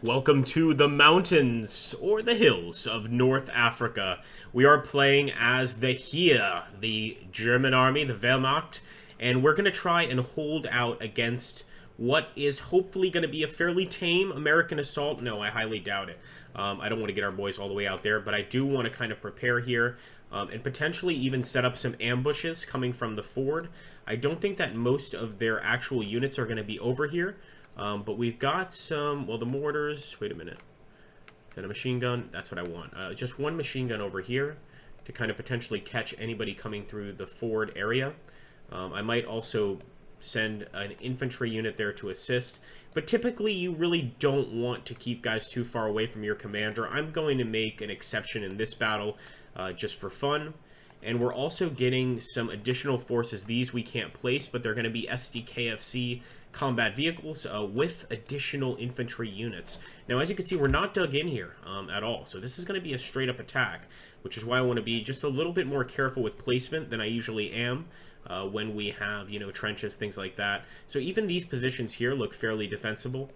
Welcome to the mountains, or the hills, of North Africa. We are playing as the Heer, the German army, the Wehrmacht, and we're going to try and hold out against what is hopefully going to be a fairly tame American assault. No, I highly doubt it. I don't want to get our boys all the way out there, but I do want to kind of prepare here and potentially even set up some ambushes coming from the ford. I don't think that most of their actual units are going to be over here. But we've got some, well, the mortars, wait a minute, is that a machine gun? That's what I want. Just one machine gun over here to kind of potentially catch anybody coming through the ford area. I might also send an infantry unit there to assist, but typically you really don't want to keep guys too far away from your commander. I'm going to make an exception in this battle just for fun. And we're also getting some additional forces. These we can't place, but they're going to be SDKFC combat vehicles with additional infantry units. Now, as you can see, we're not dug in here at all. So this is going to be a straight-up attack, which is why I want to be just a little bit more careful with placement than I usually am when we have, you know, trenches, things like that. So even these positions here look fairly defensible.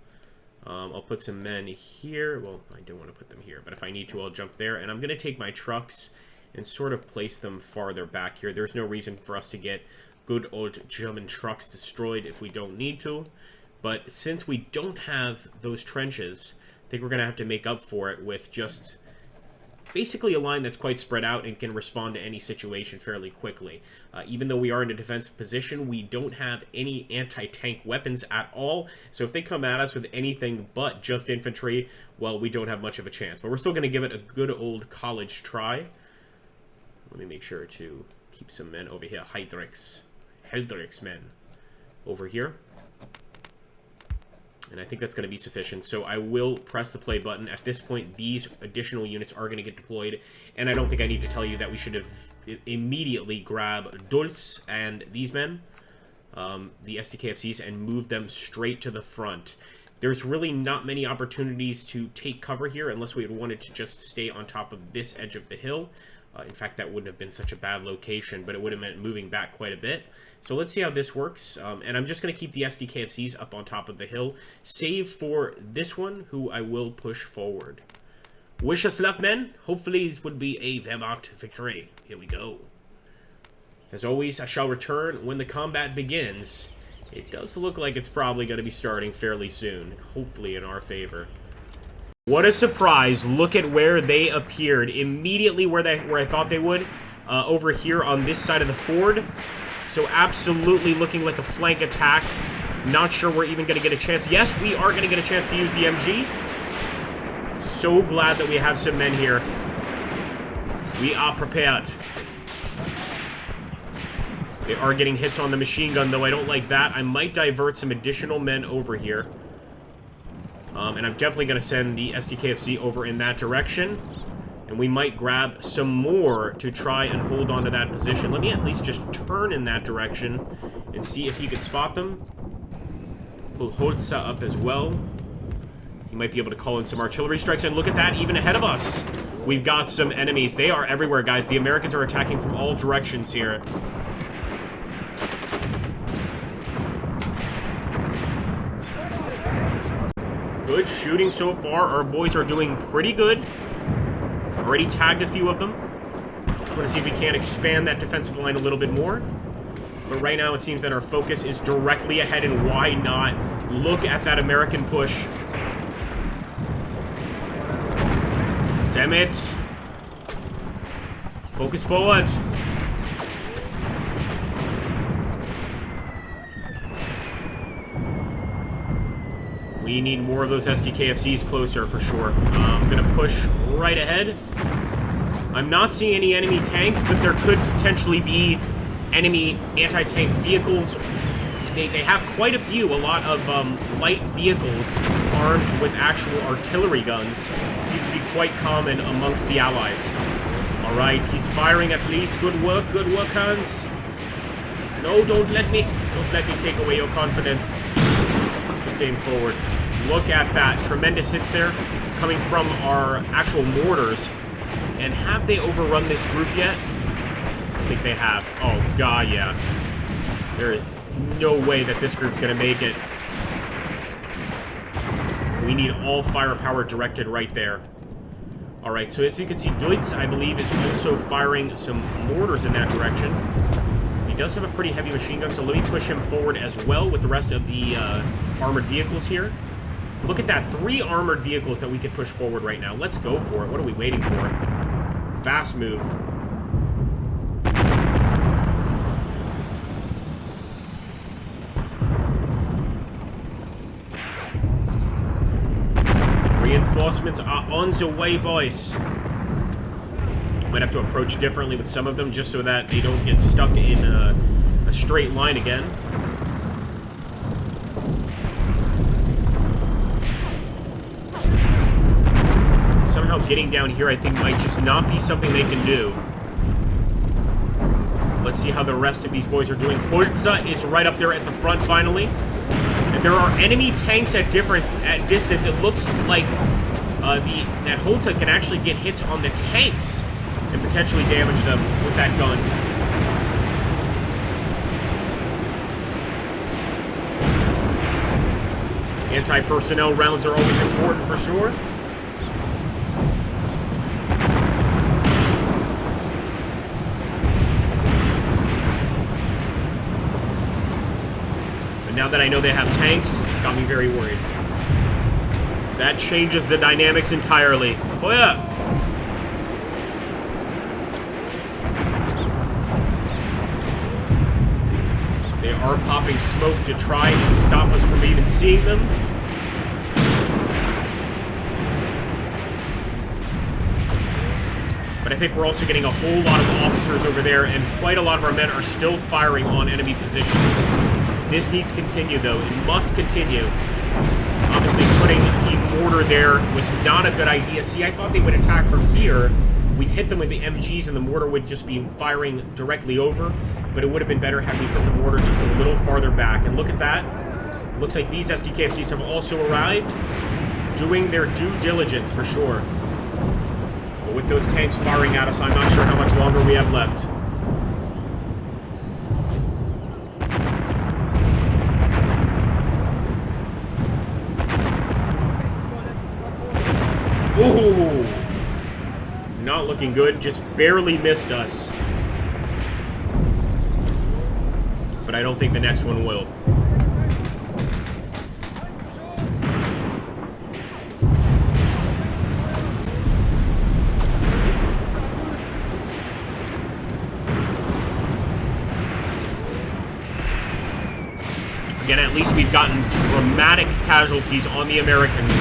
I'll put some men here. Well, I don't want to put them here, but if I need to, I'll jump there. And I'm going to take my trucks and sort of place them farther back here. There's no reason for us to get good old German trucks destroyed if we don't need to. But since we don't have those trenches, I think we're going to have to make up for it with just basically a line that's quite spread out and can respond to any situation fairly quickly. Even though we are in a defensive position, we don't have any anti-tank weapons at all. So if they come at us with anything but just infantry, well, we don't have much of a chance. But we're still going to give it a good old college try. Let me make sure to keep some men over here. Heldrick's men over here. And I think that's going to be sufficient. So I will press the play button. At this point, these additional units are going to get deployed. And I don't think I need to tell you that we should have immediately grab Dulce and these men, the SDKFCs, and move them straight to the front. There's really not many opportunities to take cover here unless we had wanted to just stay on top of this edge of the hill. In fact, that wouldn't have been such a bad location, but it would have meant moving back quite a bit. So let's see how this works. And I'm just going to keep the SDKFCs up on top of the hill, save for this one, who I will push forward. Wish us luck, men. Hopefully this would be a Wehrmacht victory. Here we go. As always, I shall return when the combat begins. It does look like it's probably going to be starting fairly soon, hopefully in our favor. What a surprise. Look at where they appeared. Immediately where I thought they would. Over here on this side of the ford. So absolutely looking like a flank attack. Not sure we're even going to get a chance. Yes, we are going to get a chance to use the MG. So glad that we have some men here. We are prepared. They are getting hits on the machine gun, though I don't like that. I might divert some additional men over here. And I'm definitely going to send the SDKFC over in that direction. And we might grab some more to try and hold on to that position. Let me at least just turn in that direction and see if he can spot them. Pull Holza up as well. He might be able to call in some artillery strikes. And look at that, even ahead of us. We've got some enemies. They are everywhere, guys. The Americans are attacking from all directions here. Good shooting so far. Our boys are doing pretty good. Already tagged a few of them. Just want to see if we can expand that defensive line a little bit more. But right now it seems that our focus is directly ahead, and why not? Look at that American push. Damn it. Focus forward. We need more of those SDKFCs closer for sure. I'm going to push right ahead. I'm not seeing any enemy tanks, but there could potentially be enemy anti-tank vehicles. They have quite a few. A lot of light vehicles armed with actual artillery guns. Seems to be quite common amongst the allies. All right, he's firing at least. Good work, Hans. No, don't let me take away your confidence. Just aim forward. Look at that. Tremendous hits there coming from our actual mortars. And have they overrun this group yet? I think they have. Oh, God, yeah. There is no way that this group's going to make it. We need all firepower directed right there. Alright, so as you can see, Deutz, I believe, is also firing some mortars in that direction. He does have a pretty heavy machine gun, so let me push him forward as well with the rest of the armored vehicles here. Look at that, 3 armored vehicles that we could push forward right now. Let's go for it. What are we waiting for? Fast move. Reinforcements are on the way, boys. Might have to approach differently with some of them just so that they don't get stuck in a straight line again. Somehow getting down here, I think, might just not be something they can do. Let's see how the rest of these boys are doing. Holzer is right up there at the front, finally. And there are enemy tanks at distance. It looks like that Holzer can actually get hits on the tanks and potentially damage them with that gun. Anti-personnel rounds are always important for sure. But now that I know they have tanks, it's got me very worried. That changes the dynamics entirely. Feuer! They are popping smoke to try and stop us from even seeing them. But I think we're also getting a whole lot of officers over there, and quite a lot of our men are still firing on enemy positions. This needs to continue, though. It must continue. Obviously, putting the mortar there was not a good idea. See, I thought they would attack from here. We'd hit them with the MGs, and the mortar would just be firing directly over. But it would have been better had we put the mortar just a little farther back. And look at that. Looks like these SDKFCs have also arrived, doing their due diligence for sure. But with those tanks firing at us, I'm not sure how much longer we have left. Ooh! Not looking good, just barely missed us. But I don't think the next one will. Again, at least we've gotten dramatic casualties on the Americans.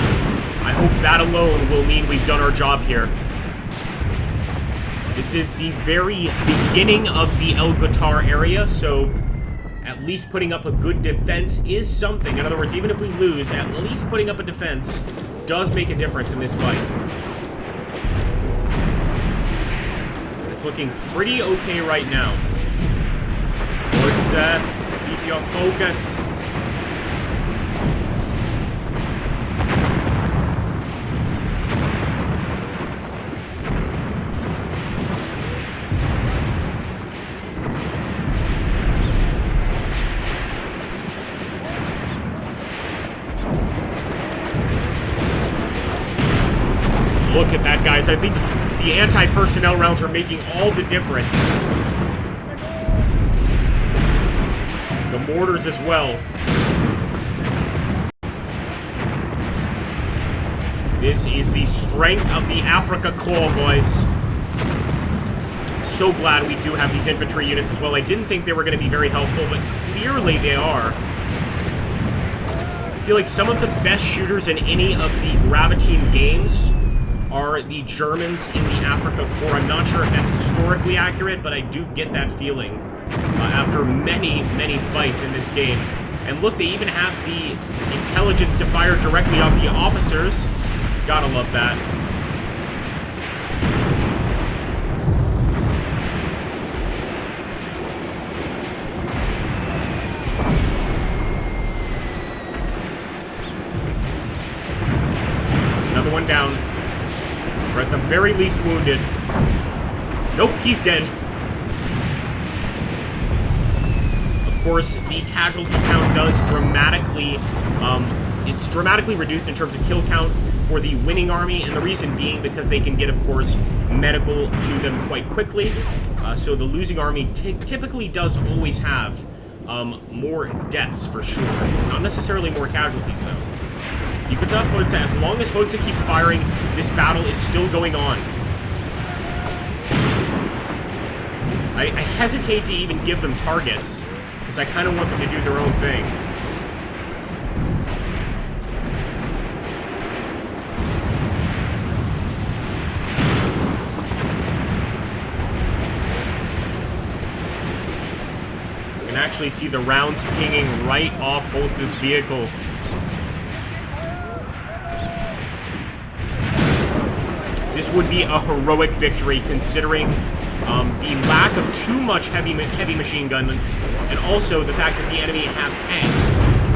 I hope that alone will mean we've done our job here. This is the very beginning of the Guettar area, so at least putting up a good defense is something. In other words, even if we lose, at least putting up a defense does make a difference in this fight. And it's looking pretty okay right now. Let's keep your focus. Look at that, guys. I think the anti-personnel rounds are making all the difference. The mortars as well. This is the strength of the Afrika Korps, boys. So glad we do have these infantry units as well. I didn't think they were going to be very helpful, but clearly they are. I feel like some of the best shooters in any of the Gravitine games are the Germans in the Afrika Korps. I'm not sure if that's historically accurate, but I do get that feeling after many, many fights in this game. And look, they even have the intelligence to fire directly off the officers. Gotta love that. Another one down. We're at the very least wounded. Nope, he's dead. Of course, the casualty count does dramatically it's dramatically reduced in terms of kill count for the winning army, and the reason being because they can get, of course, medical to them quite quickly. So the losing army typically does always have more deaths for sure. Not necessarily more casualties, though. Keep it up, Hodsa. As long as Hodsa keeps firing, this battle is still going on. I hesitate to even give them targets, because I kind of want them to do their own thing. You can actually see the rounds pinging right off Holtz's vehicle. This would be a heroic victory, considering the lack of too much heavy machine guns, and also the fact that the enemy have tanks.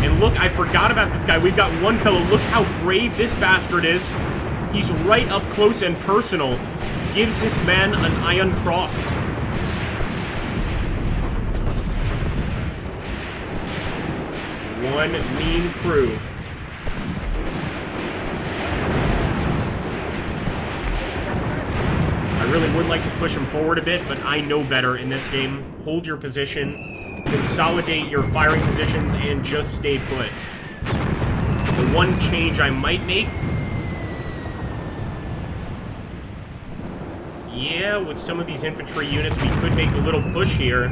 And look, I forgot about this guy. We've got one fellow. Look how brave this bastard is. He's right up close and personal. Gives this man an Iron Cross. One mean crew. I really would like to push him forward a bit, but I know better in this game. Hold your position, consolidate your firing positions, and just stay put. The one change I might make... yeah, with some of these infantry units, we could make a little push here.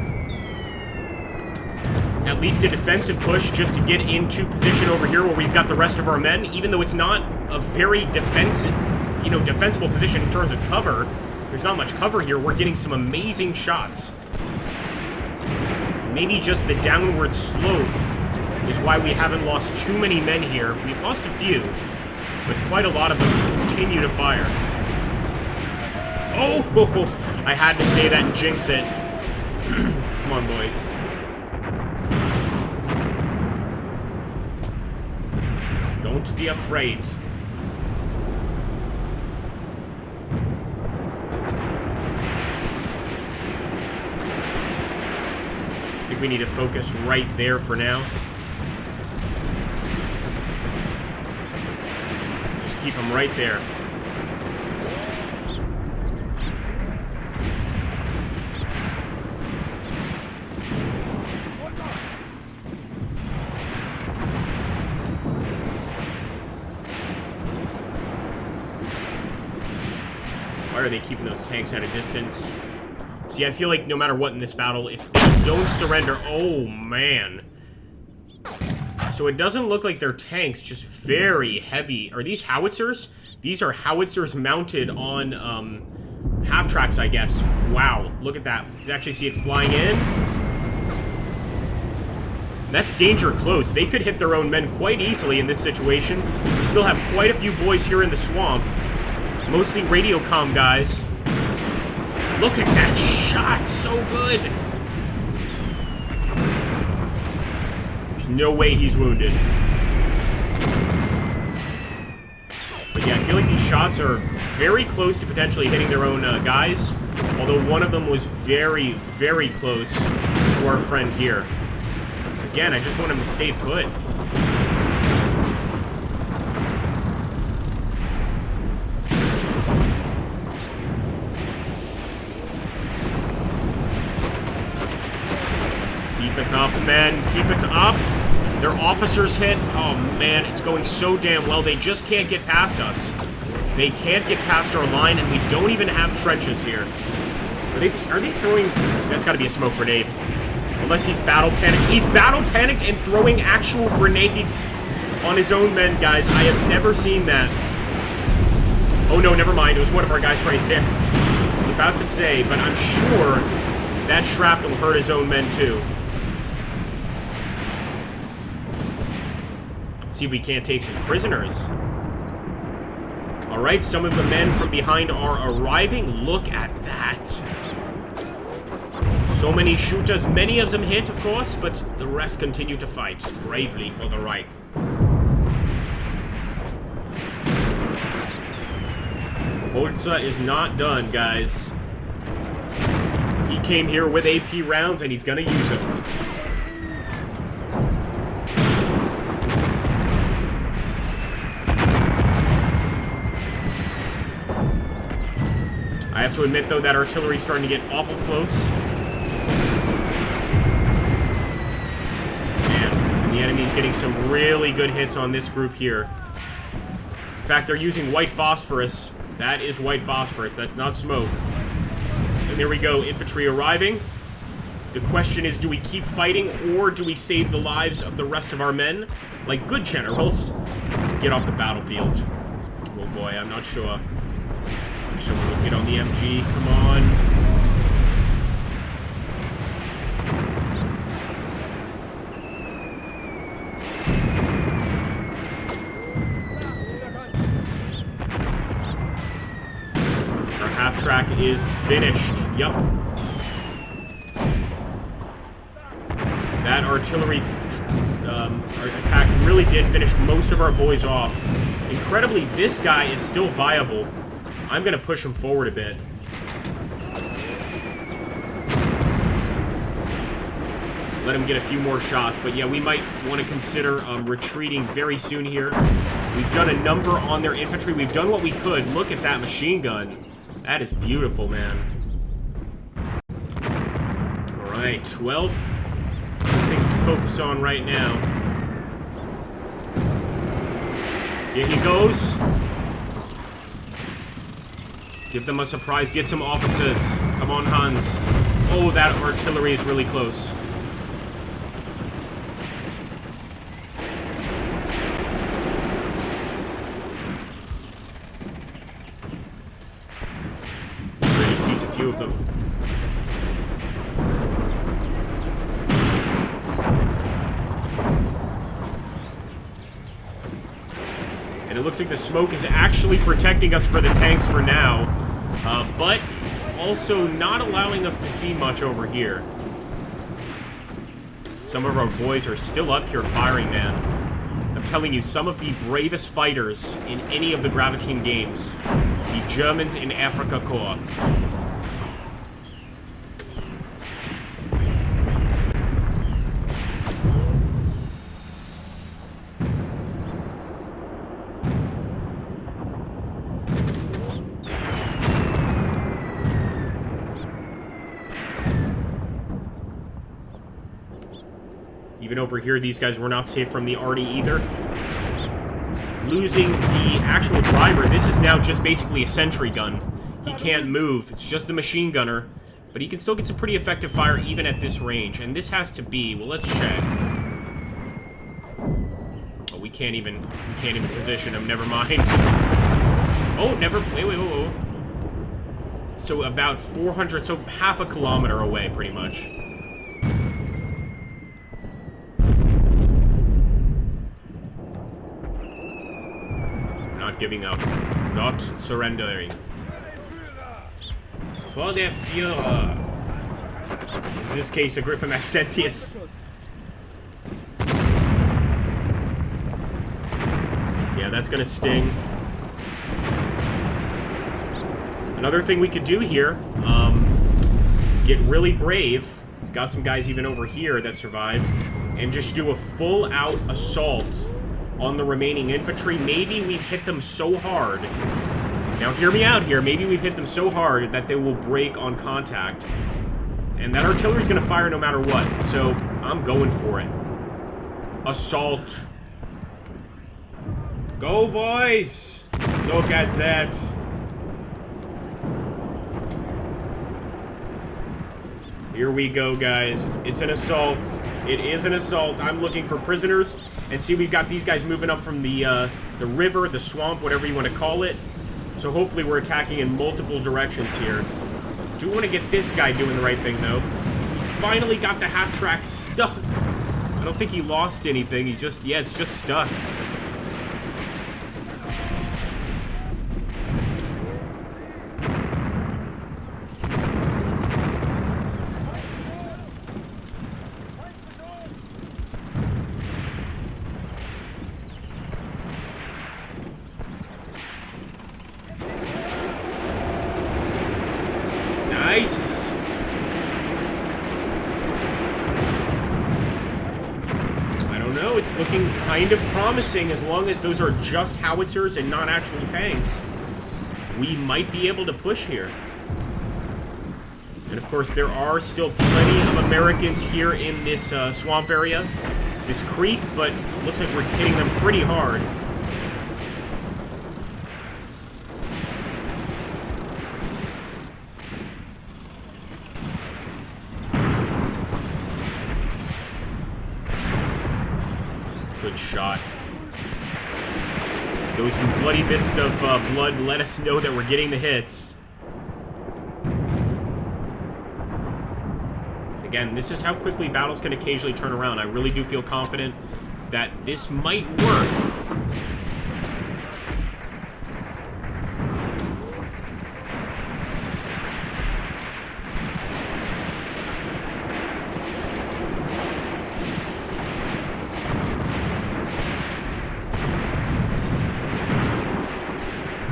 At least a defensive push just to get into position over here where we've got the rest of our men, even though it's not a very defensible position in terms of cover. There's not much cover here. We're getting some amazing shots. Maybe just the downward slope is why we haven't lost too many men here. We've lost a few, but quite a lot of them continue to fire. Oh! I had to say that and jinx it. Come on, boys. Don't be afraid. I think we need to focus right there for now. Just keep them right there. Why are they keeping those tanks at a distance? See, I feel like no matter what in this battle, if they don't surrender... oh, man. So it doesn't look like they're tanks, just very heavy. Are these howitzers? These are howitzers mounted on half-tracks, I guess. Wow, look at that. You can actually see it flying in. That's danger close. They could hit their own men quite easily in this situation. We still have quite a few boys here in the swamp. Mostly radio comm guys. Look at that shot, so good. There's no way he's wounded. But yeah, I feel like these shots are very close to potentially hitting their own guys. Although one of them was very, very close to our friend here. Again, I just want him to stay put. Keep it up, men. Keep it up. Their officers hit. Oh, man, it's going so damn well. They just can't get past us. They can't get past our line, and we don't even have trenches here. Are they throwing... that's got to be a smoke grenade. Unless he's battle panicked. He's battle panicked and throwing actual grenades on his own men, guys. I have never seen that. Oh, no, never mind. It was one of our guys right there. I was about to say, but I'm sure that shrapnel hurt his own men, too. See if we can't take some prisoners. Alright, some of the men from behind are arriving. Look at that. So many shooters, many of them hit, of course, but the rest continue to fight bravely for the Reich. Holzer is not done, guys. He came here with AP rounds, and he's gonna use them. have to admit, though, that artillery's starting to get awful close. Man, and the enemy's getting some really good hits on this group here. In fact, they're using white phosphorus. That is white phosphorus. That's not smoke. And there we go, infantry arriving. The question is, do we keep fighting, or do we save the lives of the rest of our men, like good generals, and get off the battlefield? Oh boy, I'm not sure. Someone would get on the MG. Come on. Our half-track is finished. Yup. That artillery attack really did finish most of our boys off. Incredibly, this guy is still viable. I'm going to push him forward a bit. Let him get a few more shots. But yeah, we might want to consider retreating very soon here. We've done a number on their infantry. We've done what we could. Look at that machine gun. That is beautiful, man. Alright, well, things to focus on right now. Here he goes. Give them a surprise. Get some officers. Come on, Hans. Oh, that artillery is really close. He already sees a few of them. And it looks like the smoke is actually protecting us for the tanks for now. But it's also not allowing us to see much over here. Some of our boys are still up here firing, man. I'm telling you, some of the bravest fighters in any of the Graviteam games. The Germans in Afrika Korps. Even over here, these guys were not safe from the arty either. Losing the actual driver, this is now just basically a sentry gun. He can't move, it's just the machine gunner. But he can still get some pretty effective fire even at this range. And this has to be, well, let's check. Oh, we can't even position him, never mind. Oh, wait. So about 400, so half a kilometer away, pretty much. Giving up. Not surrendering. For der Führer. In this case, Agrippa Maxentius. Yeah, that's gonna sting. Another thing we could do here, get really brave. We've got some guys even over here that survived, and just do a full-out assault on the remaining infantry. Maybe we've hit them so hard. Now hear me out here. Maybe we've hit them so hard that they will break on contact. And that artillery's gonna fire no matter what. So I'm going for it. Assault. Go, boys! Look at that. Here we go, guys. It's an assault. It is an assault. I'm looking for prisoners. And see, we've got these guys moving up from the river, the swamp, whatever you want to call it. So hopefully we're attacking in multiple directions here. Do want to get this guy doing the right thing, though. He finally got the half-track stuck. I don't think he lost anything. He just, yeah, it's just stuck. Nice. I don't know, it's looking kind of promising as long as those are just howitzers and not actual tanks. We might be able to push here. And of course, there are still plenty of Americans here in this swamp area, this creek, but looks like we're hitting them pretty hard. Good shot. Those bloody mists of blood let us know that we're getting the hits. Again, this is how quickly battles can occasionally turn around. I really do feel confident that this might work.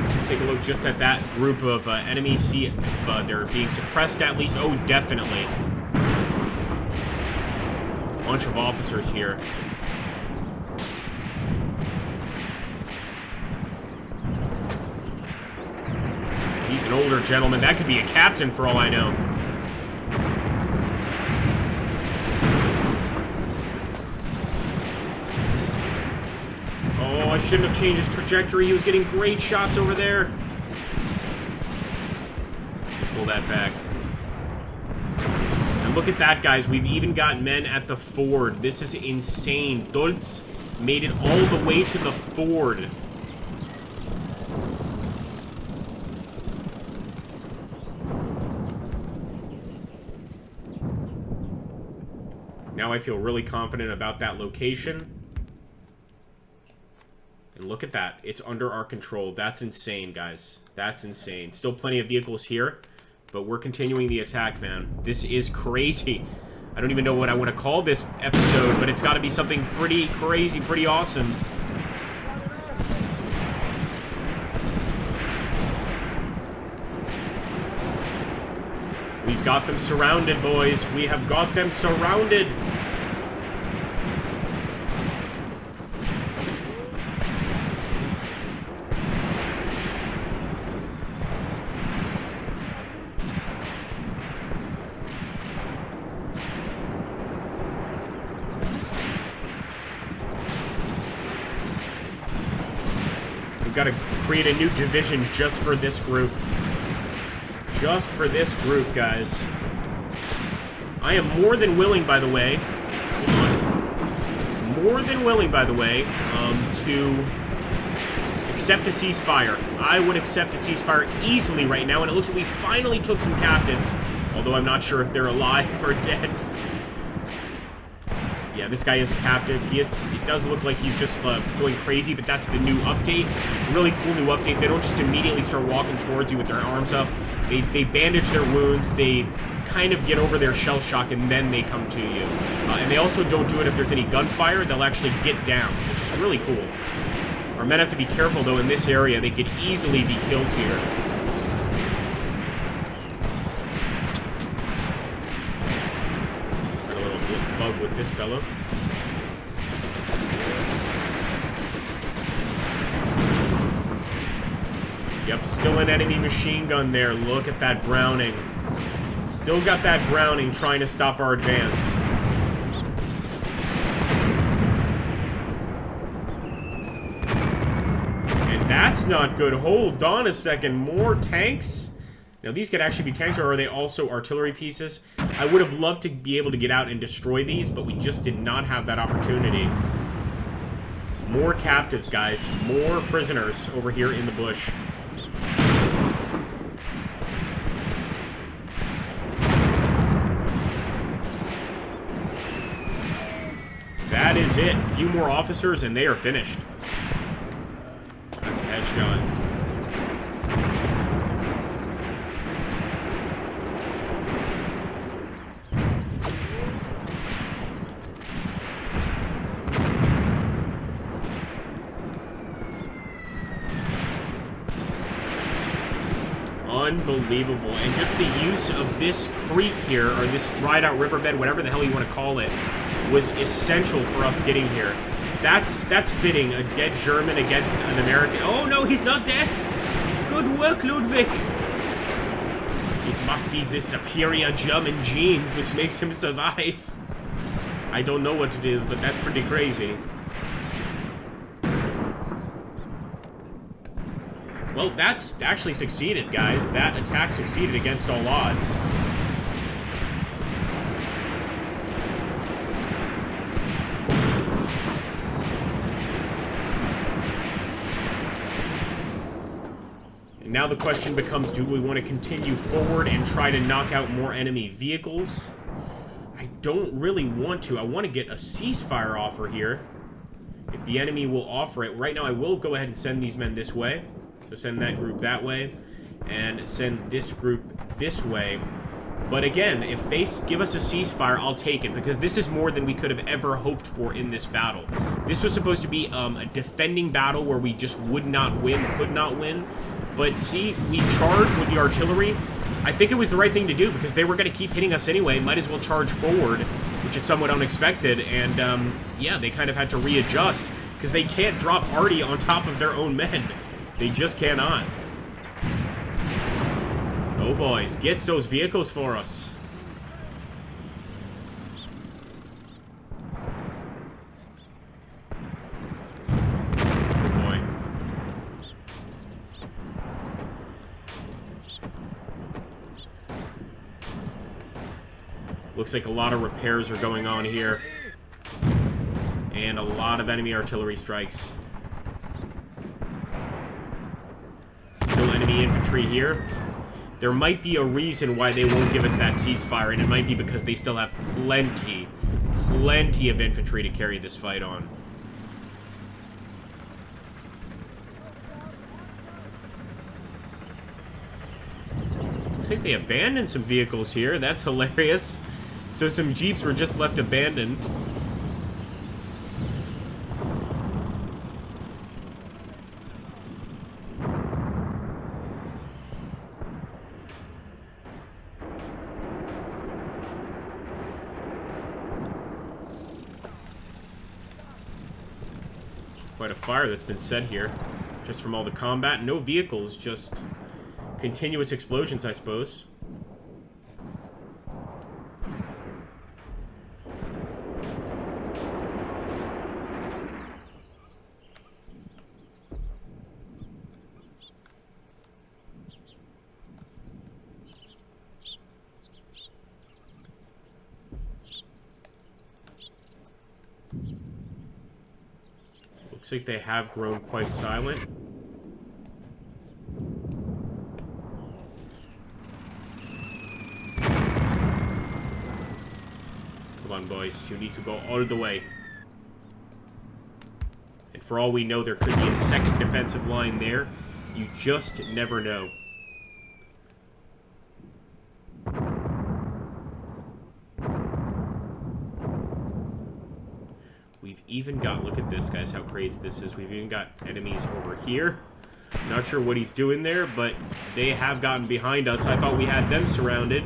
Let's take a look just at that group of enemies, see if they're being suppressed at least. Oh, definitely. Bunch of officers here. He's an older gentleman. That could be a captain for all I know. Oh, I shouldn't have changed his trajectory. He was getting great shots over there. Pull that back. Look at that, guys. We've even got men at the ford. This is insane. Dulce made it all the way to the ford. Now I feel really confident about that location. And look at that. It's under our control. That's insane, guys. That's insane. Still plenty of vehicles here. But we're continuing the attack, man. This is crazy. I don't even know what I want to call this episode, but it's got to be something pretty crazy, pretty awesome. We've got them surrounded, boys. We have got them surrounded. We've got to create a new division just for this group. Just for this group, guys. I am more than willing, by the way. Hold on. More than willing, by the way, to accept a ceasefire. I would accept a ceasefire easily right now, and it looks like we finally took some captives. Although I'm not sure if they're alive or dead. Yeah, this guy is a captive. It does look like he's just going crazy, but that's the new update. Really cool new update. They don't just immediately start walking towards you with their arms up. They bandage their wounds. They kind of get over their shell shock, and then they come to you. And they also don't do it if there's any gunfire. They'll actually get down, which is really cool. Our men have to be careful, though, in this area. They could easily be killed here. With this fellow. Yep, still an enemy machine gun there. Look at that Browning. Still got that Browning trying to stop our advance. And that's not good. Hold on a second. More tanks? Now, these could actually be tanks, or are they also artillery pieces? I would have loved to be able to get out and destroy these, but we just did not have that opportunity. More captives, guys. More prisoners over here in the bush. That is it. A few more officers, and they are finished. That's a headshot. Unbelievable. And just the use of this creek here, or this dried out riverbed, whatever the hell you want to call it, was essential for us getting here. That's fitting. A dead German against an American. Oh no, he's not dead! Good work, Ludwig! It must be the superior German genes which makes him survive. I don't know what it is, but that's pretty crazy. Well, that's actually succeeded, guys. That attack succeeded against all odds. And now the question becomes, do we want to continue forward and try to knock out more enemy vehicles? I don't really want to. I want to get a ceasefire offer here. If the enemy will offer it. Right now, I will go ahead and send these men this way. So send that group that way. And send this group this way. But again, if they give us a ceasefire, I'll take it. Because this is more than we could have ever hoped for in this battle. This was supposed to be a defending battle where we just would not win, could not win. But see, we charged with the artillery. I think it was the right thing to do because they were going to keep hitting us anyway. Might as well charge forward, which is somewhat unexpected. And, yeah, they kind of had to readjust because they can't drop arty on top of their own men. They just cannot. Go, boys. Get those vehicles for us. Looks like a lot of repairs are going on here. And a lot of enemy artillery strikes. Still enemy infantry here. There might be a reason why they won't give us that ceasefire, and it might be because they still have plenty of infantry to carry this fight on. Looks like they abandoned some vehicles here. That's hilarious. So some jeeps were just left abandoned. Quite a fire that's been set here. Just from all the combat. No vehicles, just continuous explosions, I suppose. Looks like they have grown quite silent. Come on, boys. You need to go all the way. And for all we know, there could be a second defensive line there. You just never know. We've even got, look at this, guys, how crazy this is. We've even got enemies over here. Not sure what he's doing there, but they have gotten behind us. I thought we had them surrounded.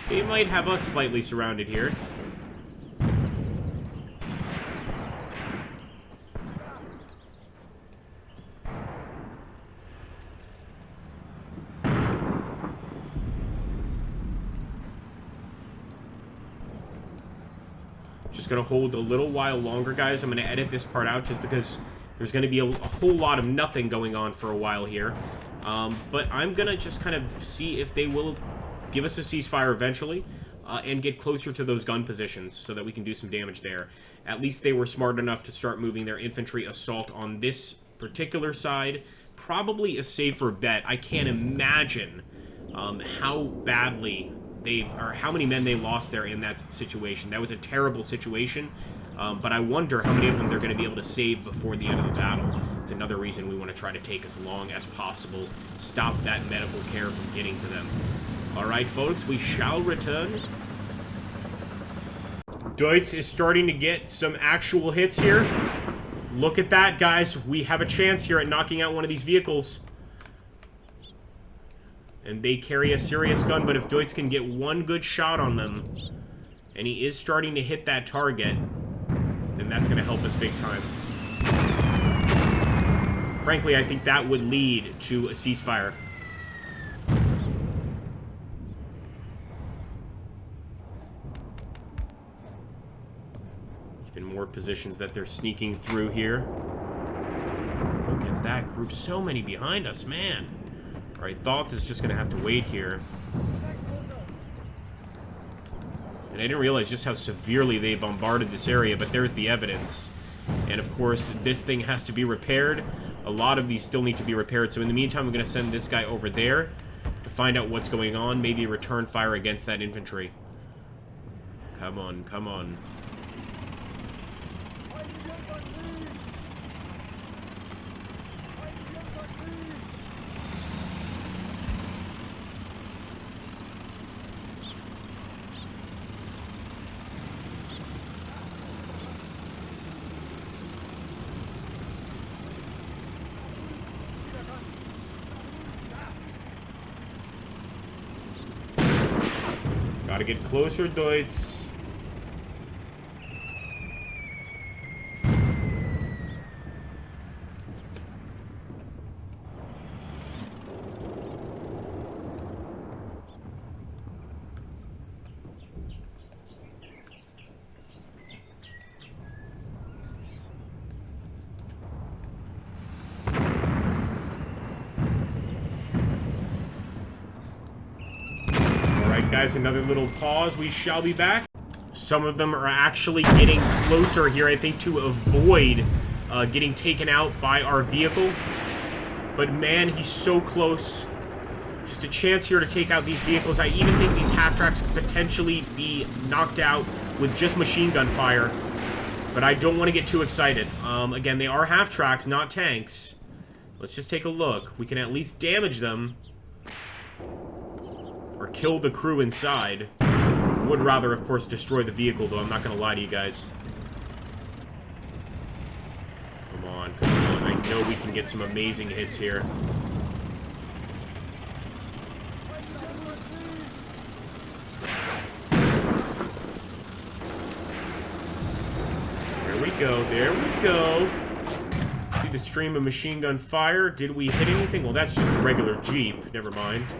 They might have us slightly surrounded here. Just gonna hold a little while longer, guys. I'm gonna edit this part out just because there's gonna be a whole lot of nothing going on for a while here. But I'm gonna just kind of see if they will give us a ceasefire eventually and get closer to those gun positions so that we can do some damage there. At least they were smart enough to start moving their infantry assault on this particular side. Probably a safer bet. I can't imagine how badly or how many men they lost there in that situation. That was a terrible situation, but I wonder how many of them they're going to be able to save before the end of the battle. It's another reason we want to try to take as long as possible, stop that medical care from getting to them. Alright, folks, we shall return. Deutz is starting to get some actual hits here. Look at that, guys. We have a chance here at knocking out one of these vehicles. And they carry a serious gun, but if Deutz can get one good shot on them, and he is starting to hit that target, then that's going to help us big time. Frankly, I think that would lead to a ceasefire. support positions that they're sneaking through here. Look at that group. So many behind us, man. Alright, Thoth is just going to have to wait here. And I didn't realize just how severely they bombarded this area, but there's the evidence. And of course, this thing has to be repaired. A lot of these still need to be repaired. So in the meantime, I'm going to send this guy over there to find out what's going on. Maybe return fire against that infantry. Come on, come on. Gotta get closer, Deutz. Guys, another little pause. We shall be back. Some of them are actually getting closer here, I think, to avoid getting taken out by our vehicle. But man, he's so close. Just a chance here to take out these vehicles. I even think these half-tracks could potentially be knocked out with just machine gun fire. But I don't want to get too excited. Again, they are half-tracks, not tanks. Let's just take a look. We can at least damage them. Or kill the crew inside. Would rather, of course, destroy the vehicle, though. I'm not going to lie to you guys. Come on, come on. I know we can get some amazing hits here. There we go, there we go. See the stream of machine gun fire. Did we hit anything? Well, that's just a regular Jeep. Never mind.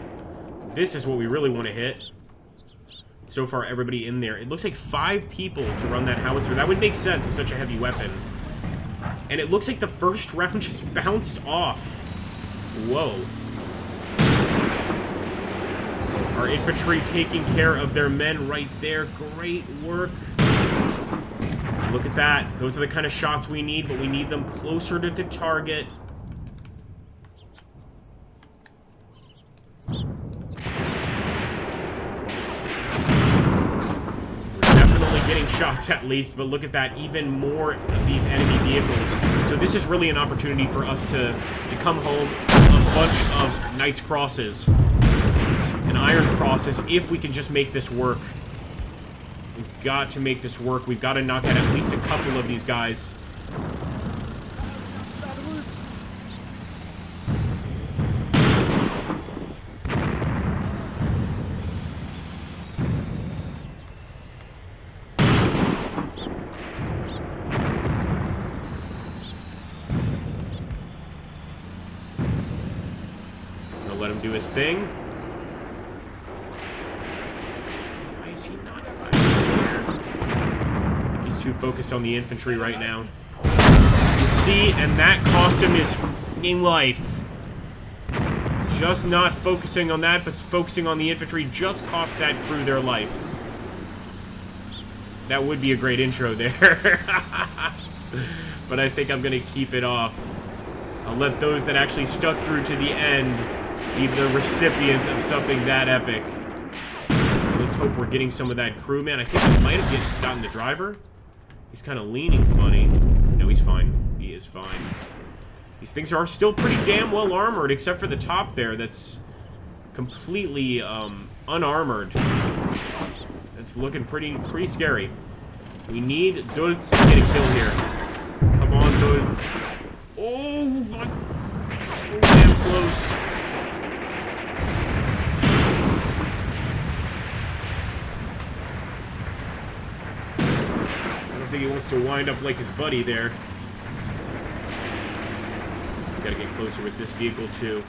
This is what we really want to hit. So far, everybody in there. It looks like 5 people to run that howitzer. That would make sense with such a heavy weapon. And it looks like the first round just bounced off. Whoa. Our infantry taking care of their men right there. Great work. Look at that. Those are the kind of shots we need, but we need them closer to the target. Getting shots at least, but look at that, even more of these enemy vehicles. So this is really an opportunity for us to come home a bunch of Knight's Crosses and Iron Crosses if we can just make this work. We've got to make this work. We've got to knock out at least a couple of these guys. Let him do his thing. Why is he not fighting there? I think he's too focused on the infantry right now. You see, and that cost him his f***ing life. Just not focusing on that, but focusing on the infantry just cost that crew their life. That would be a great intro there. But I think I'm going to keep it off. I'll let those that actually stuck through to the end be the recipients of something that epic. Let's hope we're getting some of that crew, man. I think we might have gotten the driver. He's kind of leaning funny. No, he's fine. He is fine. These things are still pretty damn well armored, except for the top there that's completely unarmored. That's looking pretty scary. We need Dulz to get a kill here. Come on, Dulz. Oh, my... So damn close. I don't think he wants to wind up like his buddy there. Gotta get closer with this vehicle, too.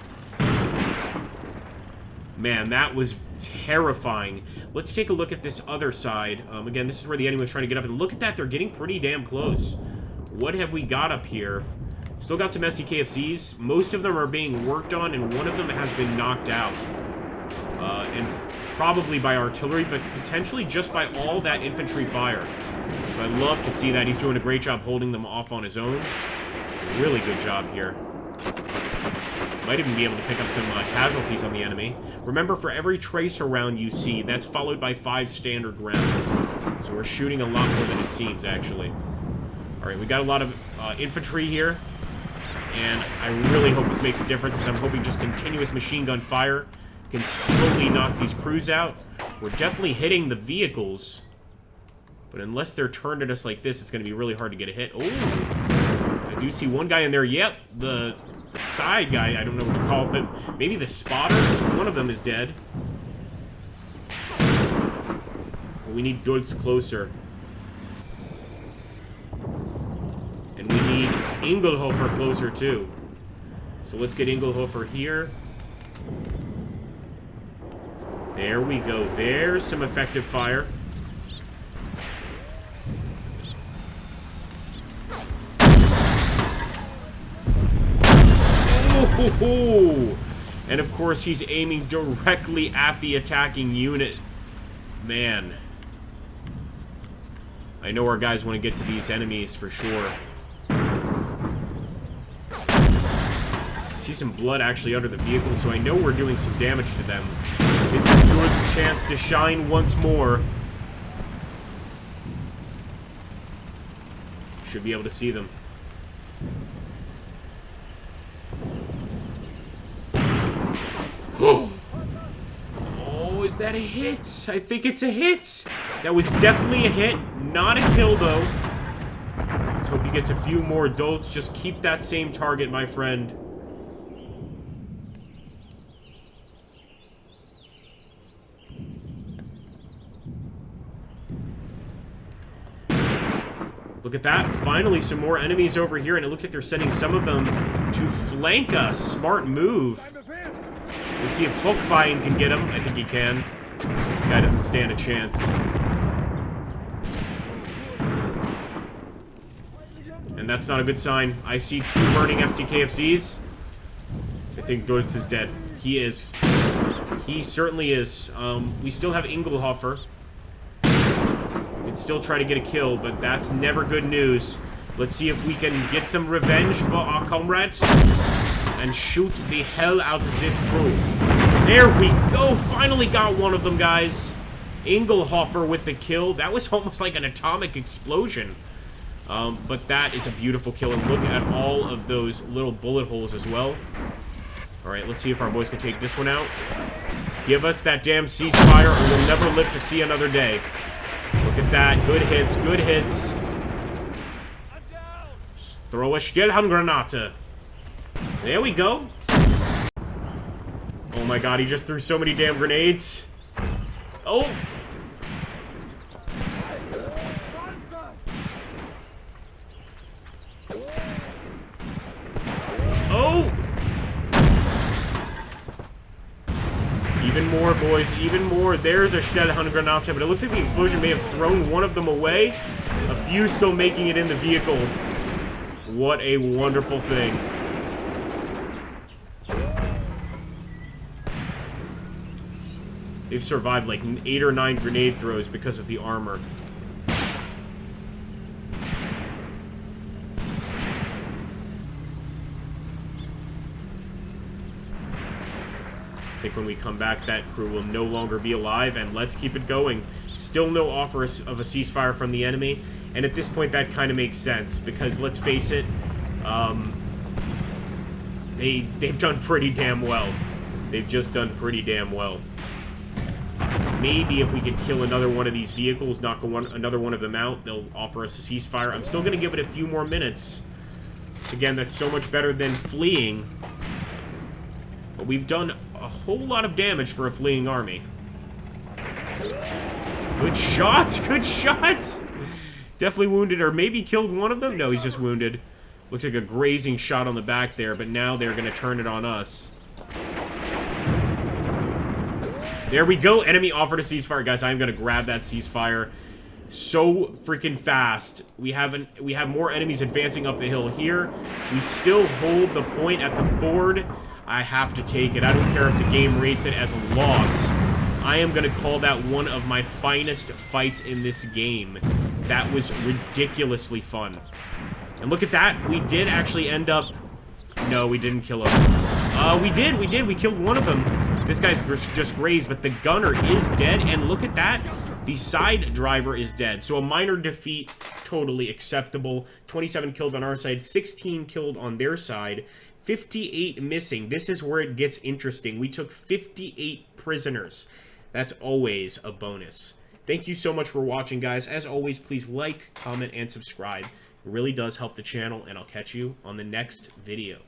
Man, that was terrifying. Let's take a look at this other side. Again, this is where the enemy was trying to get up. And look at that, they're getting pretty damn close. What have we got up here? Still got some SDKFCs. Most of them are being worked on, and one of them has been knocked out. And probably by artillery, but potentially just by all that infantry fire. So I love to see that. He's doing a great job holding them off on his own. Really good job here. Might even be able to pick up some casualties on the enemy. Remember, for every tracer round you see, that's followed by 5 standard rounds. So we're shooting a lot more than it seems, actually. Alright, we got a lot of infantry here. And I really hope this makes a difference, because I'm hoping just continuous machine gun fire can slowly knock these crews out. We're definitely hitting the vehicles. But unless they're turned at us like this, it's going to be really hard to get a hit. Oh, I do see one guy in there. Yep, the side guy, I don't know what to call him. Maybe the spotter? One of them is dead. We need Dulz closer. And we need Ingelhofer closer, too. So let's get Ingelhofer here. There we go. There's some effective fire. Oh! And of course, he's aiming directly at the attacking unit. Man. I know our guys want to get to these enemies for sure. See some blood actually under the vehicle, so I know we're doing some damage to them. This is Good's chance to shine once more. Should be able to see them. Oh, is that a hit? I think it's a hit. That was definitely a hit. Not a kill, though. Let's hope he gets a few more dolts. Just keep that same target, my friend. Look at that. Finally, some more enemies over here, and it looks like they're sending some of them to flank us. Smart move. Let's see if Hochbein can get him. I think he can. Guy doesn't stand a chance. And that's not a good sign. I see 2 burning SDKFCs. I think Dulz is dead. He is. He certainly is. We still have Ingelhofer. We can still try to get a kill, but that's never good news. Let's see if we can get some revenge for our comrades and shoot the hell out of this crew. There we go! Finally got one of them, guys. Ingelhofer with the kill. That was almost like an atomic explosion. But that is a beautiful kill, and look at all of those little bullet holes as well. Alright, let's see if our boys can take this one out. Give us that damn ceasefire, or you'll never live to see another day. Look at that. Good hits, good hits. Throw a Stillhandgranate. There we go. Oh my god, he just threw so many damn grenades. Oh! Oh! Even more, boys, even more. There's a Stillhandgranate, but it looks like the explosion may have thrown one of them away. A few still making it in the vehicle. What a wonderful thing. They've survived like 8 or 9 grenade throws because of the armor. I think when we come back, that crew will no longer be alive, and let's keep it going. Still no offer of a ceasefire from the enemy, and at this point that kind of makes sense, because let's face it, they've done pretty damn well. They've just done pretty damn well. Maybe if we could kill another one of these vehicles, knock another one of them out, they'll offer us a ceasefire. I'm still going to give it a few more minutes. So again, that's so much better than fleeing. But we've done a whole lot of damage for a fleeing army. Good shot! Good shot! Definitely wounded, or maybe killed one of them? No, he's just wounded. Looks like a grazing shot on the back there, but now they're going to turn it on us. There we go. Enemy offered a ceasefire. Guys, I'm going to grab that ceasefire so freaking fast. We have more enemies advancing up the hill here. We still hold the point at the ford. I have to take it. I don't care if the game rates it as a loss. I am going to call that one of my finest fights in this game. That was ridiculously fun. And look at that. We did actually end up... No, we didn't kill him. We did. We killed one of them. This guy's just grazed, but the gunner is dead. And look at that. The side driver is dead. So a minor defeat, totally acceptable. 27 killed on our side, 16 killed on their side, 58 missing. This is where it gets interesting. We took 58 prisoners. That's always a bonus. Thank you so much for watching, guys. As always, please like, comment, and subscribe. It really does help the channel, and I'll catch you on the next video.